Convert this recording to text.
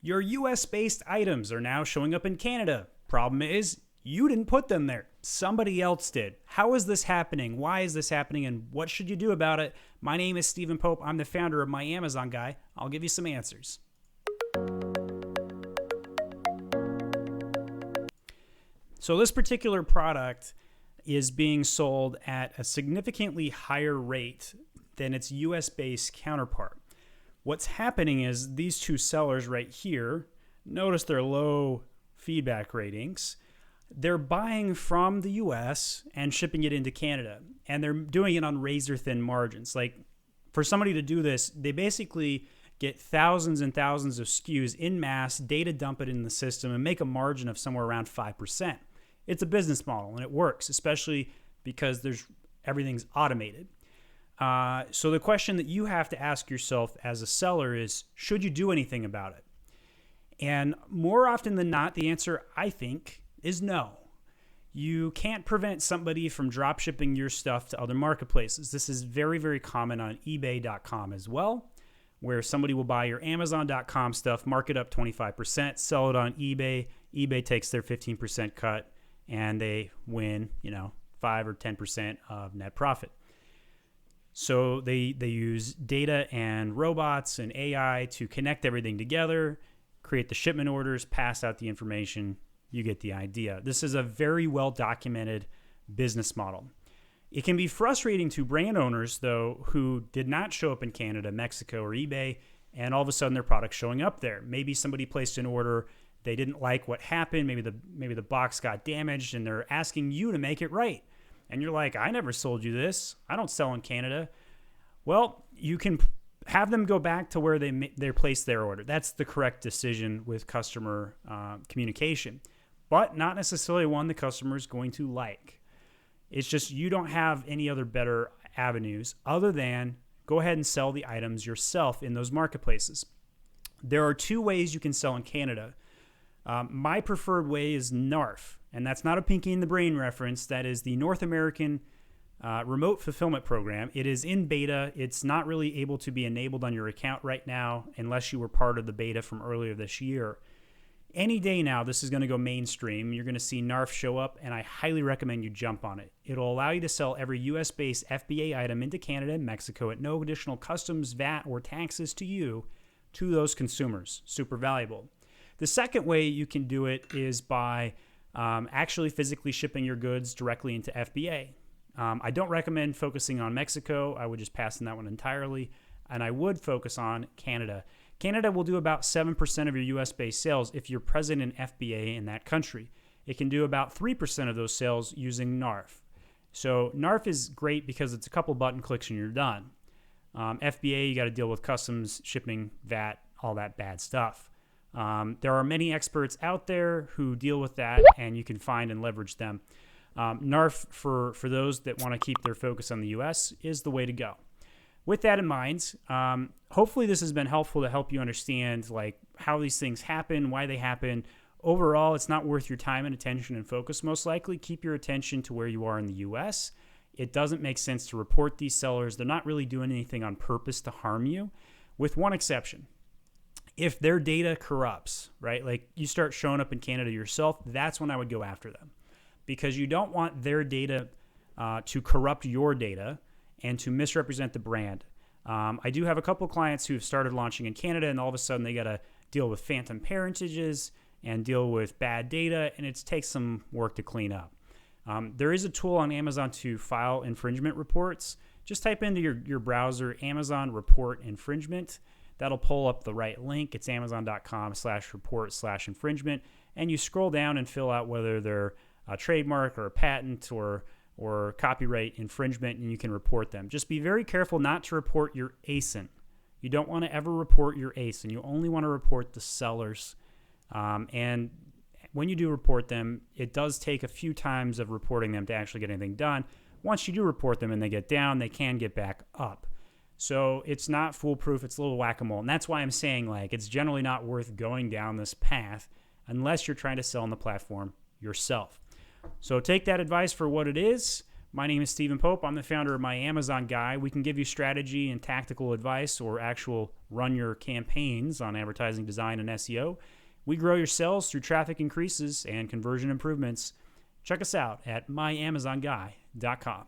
Your US-based items are now showing up in Canada. Problem is, you didn't put them there. Somebody else did. How is this happening? Why is this happening? And what should you do about it? My name is Stephen Pope. I'm the founder of My Amazon Guy. I'll give you some answers. So this particular product is being sold at a significantly higher rate than its US-based counterpart. What's happening is these two sellers right here, notice their low feedback ratings. They're buying from the US and shipping it into Canada, and they're doing it on razor-thin margins. Like, for somebody to do this, they basically get thousands and thousands of SKUs in mass, data dump it in the system, and make a margin of somewhere around 5%. It's a business model, and it works, especially because everything's automated. So the question that you have to ask yourself as a seller is, should you do anything about it? And more often than not, the answer, I think, is no. You can't prevent somebody from drop shipping your stuff to other marketplaces. This is very, very common on eBay.com as well, where somebody will buy your Amazon.com stuff, mark it up 25%, sell it on eBay. eBay takes their 15% cut, and they win, 5 or 10% of net profit. So they use data and robots and AI to connect everything together, create the shipment orders, pass out the information. You get the idea. This is a very well-documented business model. It can be frustrating to brand owners, though, who did not show up in Canada, Mexico, or eBay, and all of a sudden their product's showing up there. Maybe somebody placed an order, they didn't like what happened, maybe the box got damaged, and they're asking you to make it right. And you're like, I never sold you this. I don't sell in Canada. Well, you can have them go back to where they placed their order. That's the correct decision with customer communication, but not necessarily one the customer is going to like. It's just you don't have any other better avenues other than go ahead and sell the items yourself in those marketplaces. There are two ways you can sell in Canada. My preferred way is NARF, and that's not a Pinky in the Brain reference. That is the North American Remote Fulfillment Program. It is in beta. It's not really able to be enabled on your account right now unless you were part of the beta from earlier this year. Any day now, this is going to go mainstream. You're going to see NARF show up, and I highly recommend you jump on it. It'll allow you to sell every US-based FBA item into Canada and Mexico at no additional customs, VAT, or taxes to those consumers. Super valuable. The second way you can do it is by actually physically shipping your goods directly into FBA. I don't recommend focusing on Mexico. I would just pass on that one entirely, and I would focus on Canada. Canada will do about 7% of your US-based sales if you're present in FBA in that country. It can do about 3% of those sales using NARF. So NARF is great because it's a couple button clicks and you're done. FBA, you got to deal with customs, shipping, VAT, all that bad stuff. There are many experts out there who deal with that, and you can find and leverage them. NARF, for those that want to keep their focus on the U.S., is the way to go. With that in mind, hopefully this has been helpful to help you understand how these things happen, why they happen. Overall, it's not worth your time and attention and focus, most likely. Keep your attention to where you are in the U.S. It doesn't make sense to report these sellers. They're not really doing anything on purpose to harm you, with one exception. If their data corrupts, right, like you start showing up in Canada yourself, that's when I would go after them, because you don't want their data to corrupt your data and to misrepresent the brand. I do have a couple clients who have started launching in Canada, and all of a sudden they got to deal with phantom parentages and deal with bad data, and it takes some work to clean up. There is a tool on Amazon to file infringement reports. Just type into your browser Amazon report infringement. That'll pull up the right link. It's amazon.com/report/infringement. And you scroll down and fill out whether they're a trademark or a patent or copyright infringement, and you can report them. Just be very careful not to report your ASIN. You don't want to ever report your ASIN. You only want to report the sellers. And when you do report them, it does take a few times of reporting them to actually get anything done. Once you do report them and they get down, they can get back up. So it's not foolproof. It's a little whack-a-mole. And that's why I'm saying it's generally not worth going down this path unless you're trying to sell on the platform yourself. So take that advice for what it is. My name is Stephen Pope. I'm the founder of My Amazon Guy. We can give you strategy and tactical advice or actual run your campaigns on advertising design and SEO. We grow your sales through traffic increases and conversion improvements. Check us out at myamazonguy.com.